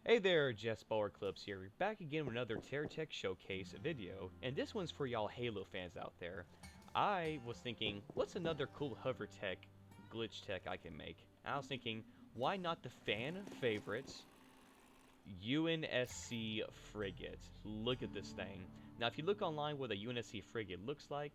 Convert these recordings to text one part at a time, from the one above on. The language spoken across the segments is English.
Hey there, Jess Baller Clips here. We're back again with another TerraTech Showcase video, and this one's for y'all Halo fans out there. I was thinking, what's another cool hover tech, glitch tech I can make? I was thinking, why not the fan favorite UNSC Frigate? Look at this thing. Now, if you look online what a UNSC Frigate looks like,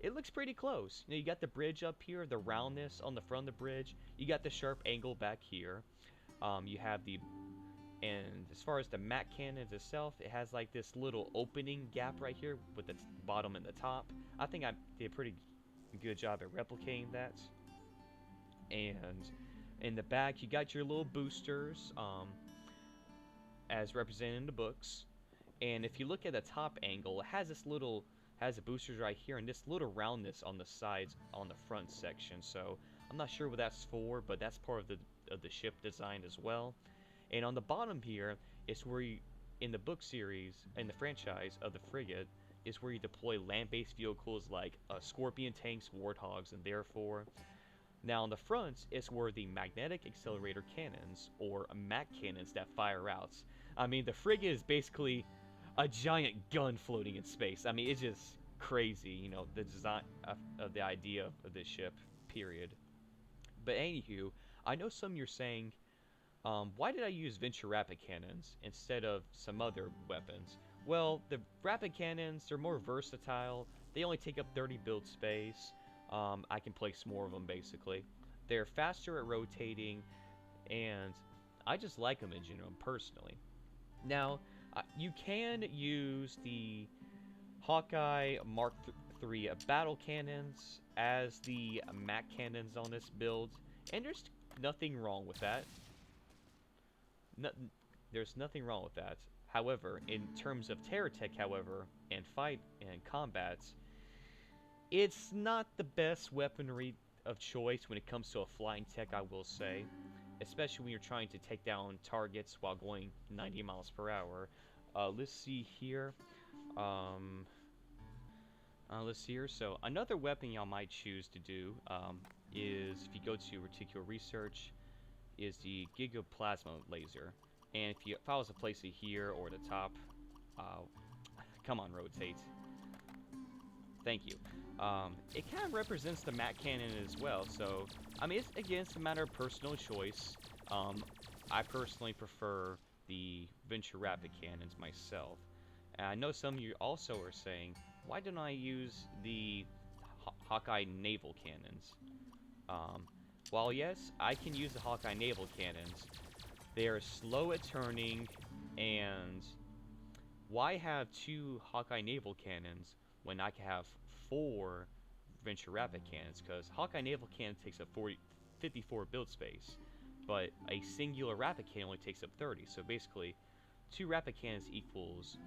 it looks pretty close. You got the bridge up here, the roundness on the front of the bridge. You got the sharp angle back here. You have the And as far as the Mac cannons itself, it has like this little opening gap right here with the bottom and the top. I think I did a pretty good job at replicating that. And in the back, you got your little boosters, as represented in the books. And if you look at the top angle, it has has the boosters right here and this little roundness on the sides on the front section. So I'm not sure what that's for, but that's part of the ship design as well. And on the bottom here is where you, in the book series, in the franchise of the frigate, is where you deploy land-based vehicles like Scorpion tanks, Warthogs, and therefore. Now on the front is where the magnetic accelerator cannons, or MAC cannons that fire out. I mean, the frigate is basically a giant gun floating in space. I mean, it's just crazy, you know, the design of the idea of this ship, period. But anywho, I know some of you are saying, why did I use Venture Rapid Cannons instead of some other weapons? Well, the Rapid Cannons, they're more versatile. They only take up 30 build space. I can place more of them, basically. They're faster at rotating, and I just like them in general, personally. Now, you can use the Hawkeye Mark III battle cannons as the MAC cannons on this build, and there's nothing wrong with that. No, there's nothing wrong with that. However, in terms of TerraTech, however, and fight and combats, it's not the best weaponry of choice when it comes to a flying tech, I will say. Especially when you're trying to take down targets while going 90 miles per hour. Let's see here. Um, let's see here. So another weapon y'all might choose to do is, if you go to Reticular Research, is the Gigaplasma laser. And if I was to place it here or the top, come on, rotate. Thank you. It kind of represents the Mac cannon as well. So, I mean, it's a matter of personal choice. I personally prefer the Venture Rapid cannons myself. And I know some of you also are saying, why don't I use the Hawkeye naval cannons? While yes, I can use the Hawkeye naval cannons, they are slow at turning, and why have two Hawkeye naval cannons when I can have four Venture Rapid cannons? Because Hawkeye naval cannon takes up 54 build space, but a singular Rapid cannon only takes up 30. So basically, two Rapid cannons equals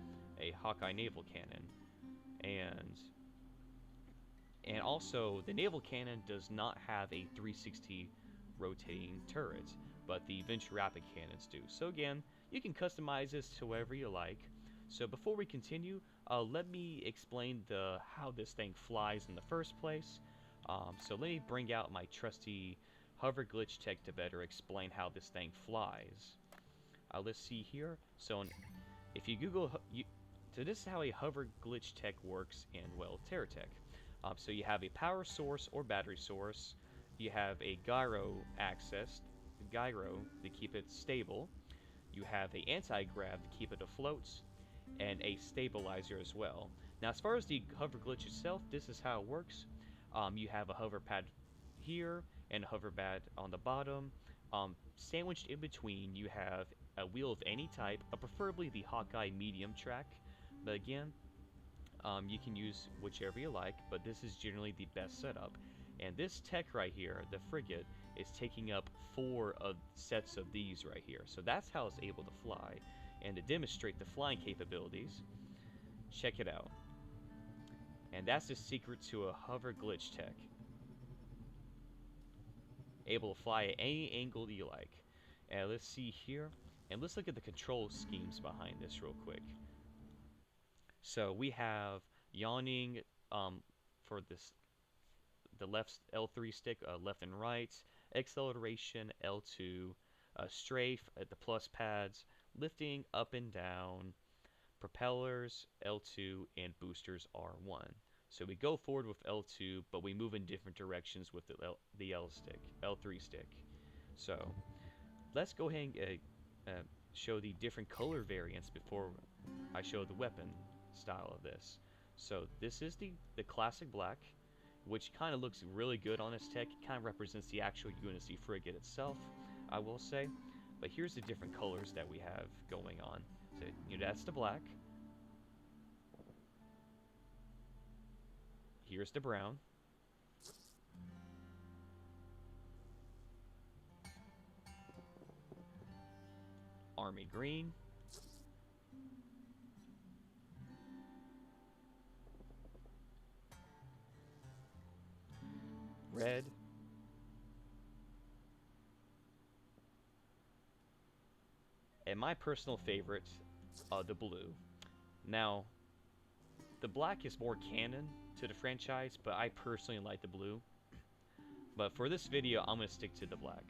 a Hawkeye naval cannon, and also, the naval cannon does not have a 360 rotating turret, but the Venture Rapid cannons do. So again, you can customize this to whatever you like. So before we continue, let me explain how this thing flies in the first place. So let me bring out my trusty hover glitch tech to better explain how this thing flies. Let's see here. So if you Google, so this is how a hover glitch tech works in, well, TerraTech. So you have a power source or battery source. You have a gyro to keep it stable. You have a anti-grav to keep it afloat, and a stabilizer as well. Now, as far as the hover glitch itself, this is how it works. You have a hover pad here and a hover pad on the bottom. Sandwiched in between, you have a wheel of any type, preferably the Hawkeye medium track. But again, you can use whichever you like, but this is generally the best setup. And this tech right here, the frigate, is taking up 4 sets of these right here. So that's how it's able to fly. And to demonstrate the flying capabilities, check it out. And that's the secret to a hover glitch tech. Able to fly at any angle you like. And let's see here. And let's look at the control schemes behind this real quick. So we have yawning for the left L3 stick, left and right, acceleration L2, strafe at the plus pads, lifting up and down, propellers L2, and boosters R1. So we go forward with L2, but we move in different directions with the L3 stick. So let's go ahead and show the different color variants before I show the weapon style of this. So this is the classic black, which kind of looks really good on this tech. It kind of represents the actual Unsc Frigate itself, I will say. But here's the different colors that we have going on. So, that's the black. Here's the brown. Army green. Red. And my personal favorite, the blue. Now, the black is more canon to the franchise, but I personally like the blue. But for this video, I'm going to stick to the black.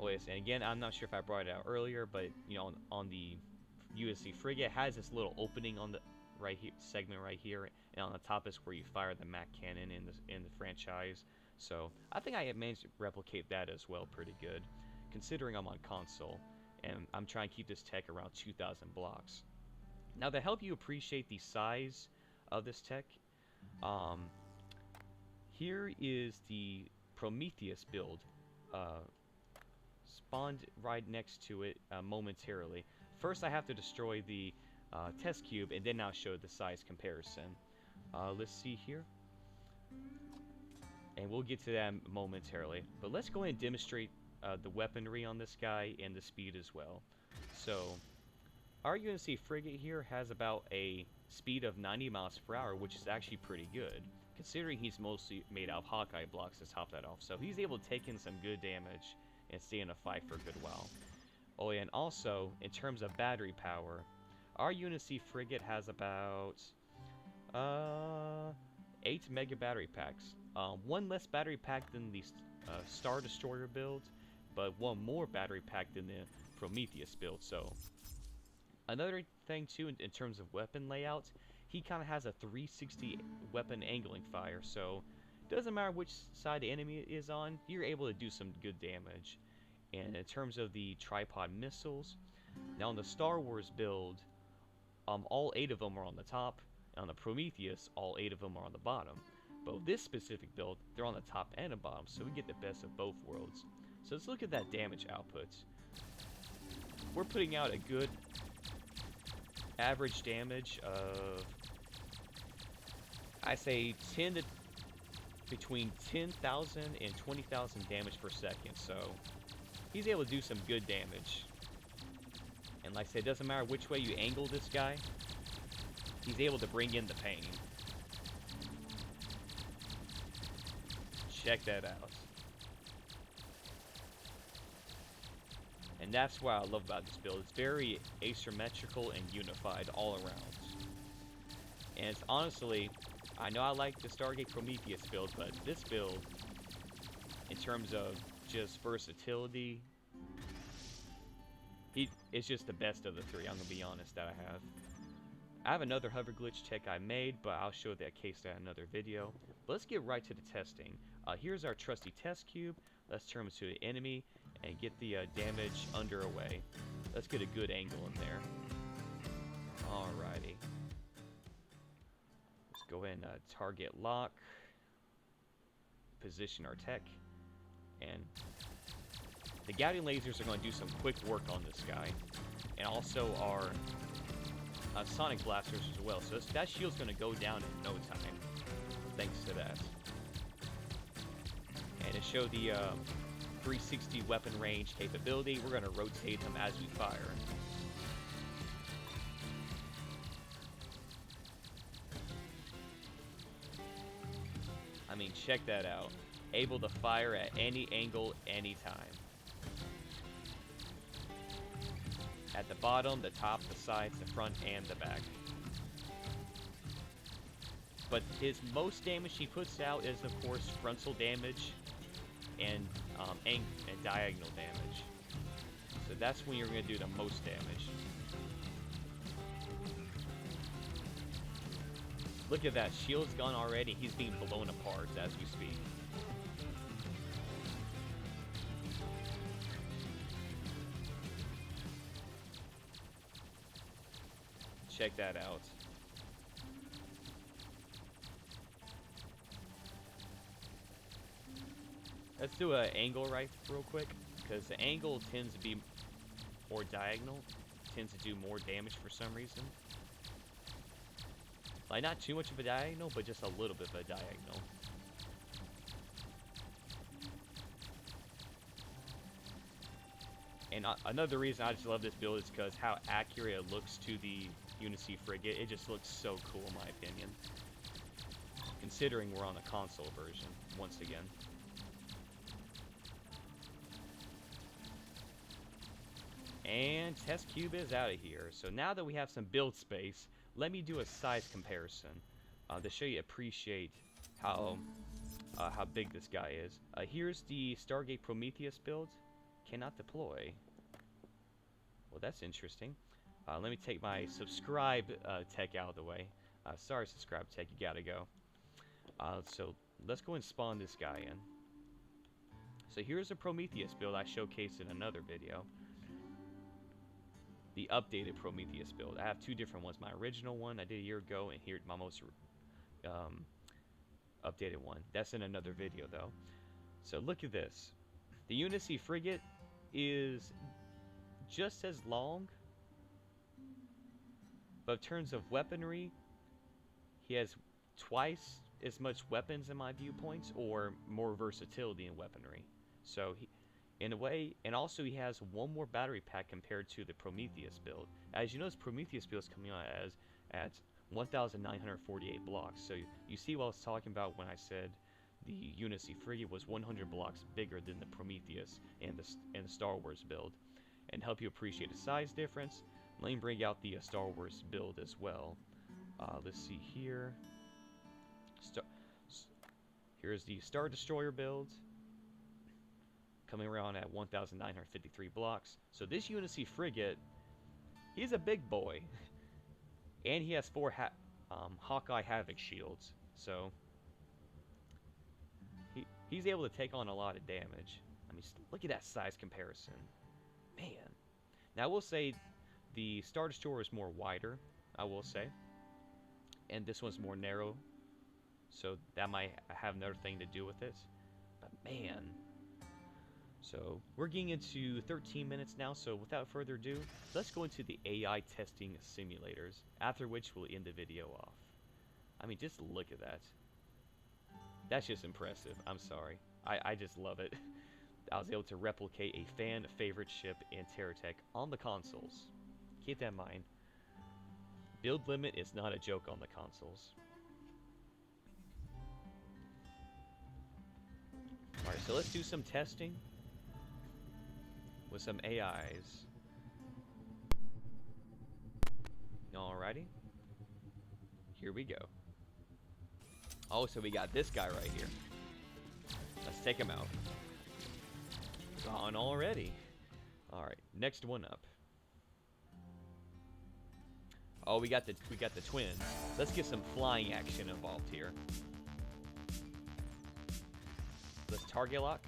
Oh yes, and again, I'm not sure if I brought it out earlier, but on the Unsc Frigate, it has this little opening on the segment right here, and on the top is where you fire the Mac cannon in the franchise. So I think I managed to replicate that as well pretty good, considering I'm on console, and I'm trying to keep this tech around 2,000 blocks. Now, to help you appreciate the size of this tech, here is the Prometheus build, spawned right next to it momentarily. First, I have to destroy the test cube, and then I'll show the size comparison. Let's see here. And we'll get to that momentarily. But let's go ahead and demonstrate the weaponry on this guy and the speed as well. So, our Unsc Frigate here has about a speed of 90 miles per hour, which is actually pretty good, considering he's mostly made out of Hawkeye blocks to top that off. So he's able to take in some good damage and stay in a fight for a good while. Oh, and also, in terms of battery power, our Unsc Frigate has about 8 mega battery packs. One less battery pack than the Star Destroyer build, but one more battery pack than the Prometheus build. So another thing too, in terms of weapon layout, he kind of has a 360 weapon angling fire. So doesn't matter which side the enemy is on, you're able to do some good damage. And in terms of the tripod missiles, now on the Star Wars build, all 8 of them are on the top. On the Prometheus, all 8 of them are on the bottom. But with this specific build, they're on the top and the bottom, so we get the best of both worlds. So let's look at that damage output. We're putting out a good average damage of, I say, between 10,000 and 20,000 damage per second. So he's able to do some good damage. And like I said, it doesn't matter which way you angle this guy, he's able to bring in the pain. Check that out. And that's what I love about this build. It's very asymmetrical and unified all around. And it's honestly, I know I like the Stargate Prometheus build, but this build, in terms of just versatility, it's just the best of the 3, I'm going to be honest, that I have. I have another hover glitch tech I made, but I'll show that case in another video. But let's get right to the testing. Here's our trusty test cube. Let's turn him to the enemy and get the damage underway. Let's get a good angle in there. Alrighty. Let's go ahead and target lock. Position our tech. And the Gaudium lasers are going to do some quick work on this guy. And also our sonic blasters as well. So that shield's going to go down in no time, thanks to that. And to show the 360 weapon range capability, we're going to rotate him as we fire. I mean, check that out. Able to fire at any angle, anytime. At the bottom, the top, the sides, the front, and the back. But his most damage he puts out is, of course, frontal damage. and diagonal damage. So that's when you're going to do the most damage. Look at that, shield's gone already. He's being blown apart as we speak. Check that out. Let's do an angle right real quick, because the angle tends to be, or diagonal, tends to do more damage for some reason. Like, not too much of a diagonal, but just a little bit of a diagonal. And another reason I just love this build is because how accurate it looks to the Unsc Frigate. It just looks so cool in my opinion. Considering we're on a console version, once again. And test cube is out of here. So now that we have some build space, let me do a size comparison to show you appreciate how big this guy is. Here's the Stargate Prometheus build. Cannot deploy. Well, that's interesting. Let me take my subscribe tech out of the way. Sorry, subscribe tech, you gotta go. So let's go and spawn this guy in. So here's a Prometheus build I showcased in another video. The updated Prometheus build. I have two different ones. My original one I did a year ago, and here my most updated one. That's in another video though. So look at this. The Unsc Frigate is just as long, but in terms of weaponry, he has twice as much weapons in my viewpoints, or more versatility in weaponry. So he, in a way, and also he has one more battery pack compared to the Prometheus build. As you notice, Prometheus build is coming out at 1,948 blocks. So you see what I was talking about when I said the Unsc Frigate was 100 blocks bigger than the Prometheus and the Star Wars build. And help you appreciate the size difference, let me bring out the Star Wars build as well. Let's see here. Here's the Star Destroyer build, coming around at 1,953 blocks. So this Unsc Frigate, he's a big boy. And he has 4 Hawkeye Havoc shields. So he's able to take on a lot of damage. I mean, look at that size comparison. Man. Now I will say the Star Destroyer is more wider, I will say. And this one's more narrow. So that might have another thing to do with it. But man. So we're getting into 13 minutes now, so without further ado, let's go into the AI testing simulators, after which we'll end the video off. I mean, just look at that. That's just impressive. I'm sorry. I just love it. I was able to replicate a fan favorite ship in TerraTech on the consoles. Keep that in mind. Build limit is not a joke on the consoles. Alright, so let's do some testing with some AIs. Alrighty. Here we go. Oh, so we got this guy right here. Let's take him out. Gone already. Alright, next one up. Oh, we got the twins. Let's get some flying action involved here. Let's target lock.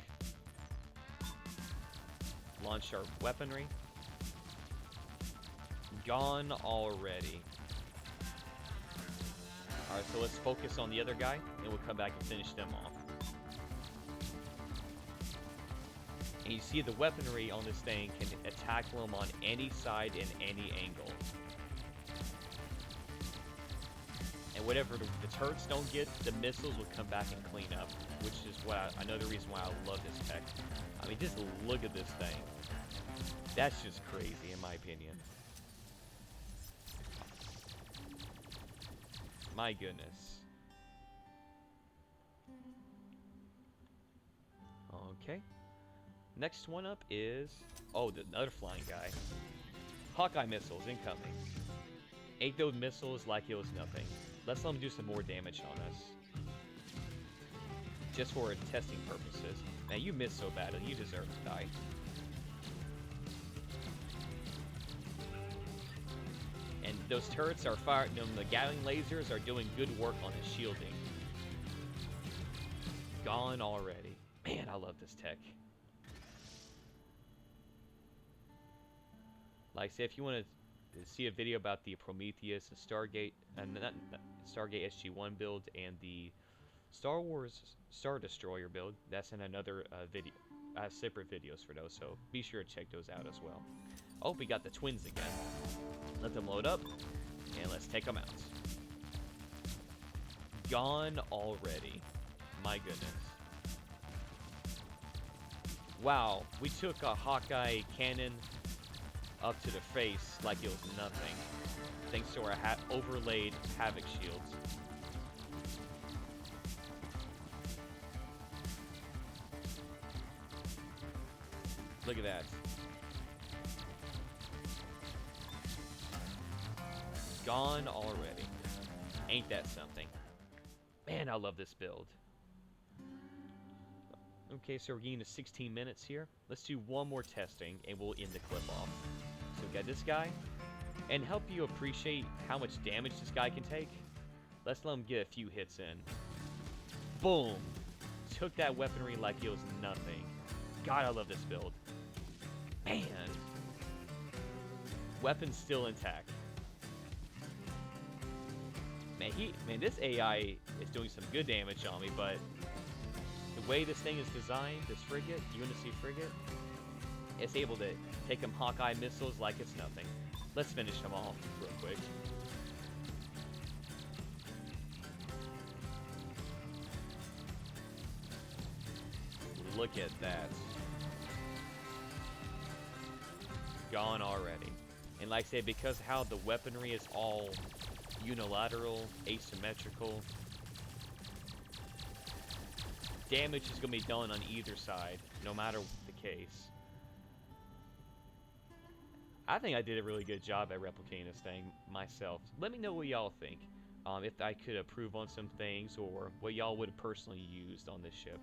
Launch our weaponry. Gone already. Alright, so let's focus on the other guy, and we'll come back and finish them off. And you see the weaponry on this thing can attack them on any side and any angle. And whatever the turrets don't get, the missiles will come back and clean up, which is another reason why I love this tech. I mean, just look at this thing. That's just crazy, in my opinion. My goodness. Okay. Next one up is... oh, another flying guy. Hawkeye missiles incoming. Ate those missiles like it was nothing. Let's let them do some more damage on us. Just for testing purposes. Man, you missed so badly. You deserve to die. And those turrets are firing. The Gatling lasers are doing good work on his shielding. Gone already. Man, I love this tech. Like I said, if you want to see a video about the Prometheus and Stargate, not Stargate SG-1 build and the Star Wars Star Destroyer build, that's in another video. I have separate videos for those, so be sure to check those out as well. Oh, we got the twins again. Let them load up, and let's take them out. Gone already. My goodness. Wow, we took a Hawkeye cannon up to the face like it was nothing, thanks to our overlaid Havoc shields. Look at that. Gone already. Ain't that something? Man, I love this build. Okay, so we're getting to 16 minutes here. Let's do one more testing, and we'll end the clip off. So we got this guy. And help you appreciate how much damage this guy can take, let's let him get a few hits in. Boom! Took that weaponry like it was nothing. God, I love this build. Man. Weapon's still intact. Man, this AI is doing some good damage on me, but the way this thing is designed, this frigate, Unsc Frigate, it's able to take them Hawkeye missiles like it's nothing. Let's finish them off real quick. Look at that. Gone already. And like I said, because how the weaponry is all unilateral, asymmetrical, damage is going to be done on either side, no matter the case. I think I did a really good job at replicating this thing myself. Let me know what y'all think. If I could improve on some things, or what y'all would have personally used on this ship.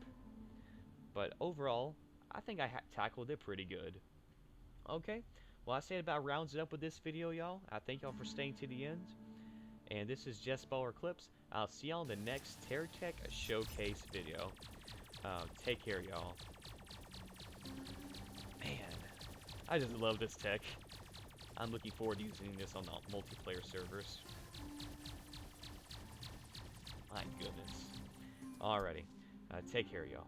But overall, I think I tackled it pretty good. Okay, well I say it about rounds it up with this video, y'all. I thank y'all for staying to the end. And this is Just Baller Clips. I'll see y'all in the next TerraTech Showcase video. Take care, y'all. Man, I just love this tech. I'm looking forward to using this on the multiplayer servers. My goodness. Alrighty. Take care, y'all.